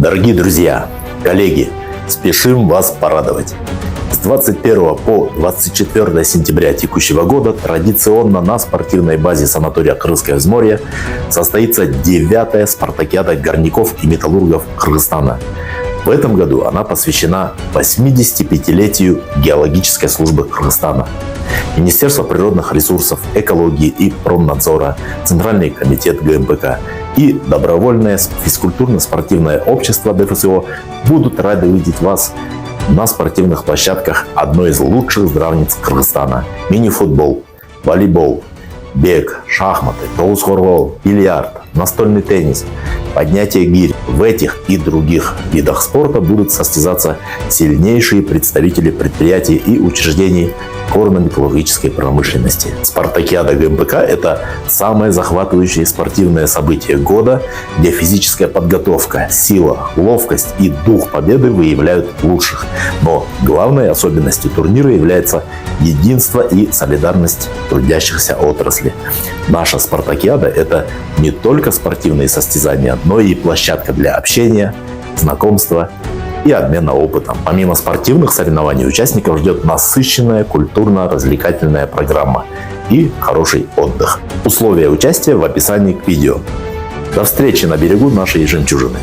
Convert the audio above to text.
Дорогие друзья, коллеги, спешим вас порадовать. С 21 по 24 сентября текущего года традиционно на спортивной базе санатория Крымское взморье состоится 9-я спартакиада горняков и металлургов Кыргызстана. В этом году она посвящена 85-летию геологической службы Кыргызстана. Министерство природных ресурсов, экологии и промнадзора, Центральный комитет ГМПК и добровольное физкультурно-спортивное общество ДФСО будут рады видеть вас на спортивных площадках одной из лучших здравниц Кыргызстана. Мини-футбол, волейбол, бег, шахматы, тоус-хорвол, бильярд, настольный теннис, поднятие гирь. В этих и других видах спорта будут состязаться сильнейшие представители предприятий и учреждений горно-металлургической промышленности. Спартакиада ГМПК – это самое захватывающее спортивное событие года, где физическая подготовка, сила, ловкость и дух победы выявляют лучших. Но главной особенностью турнира является единство и солидарность трудящихся отрасли. Наша спартакиада – это не только спортивные состязания, но и площадка для общения, знакомства и обмена опытом. Помимо спортивных соревнований участников ждет насыщенная культурно-развлекательная программа и хороший отдых. Условия участия в описании к видео. До встречи на берегу нашей жемчужины.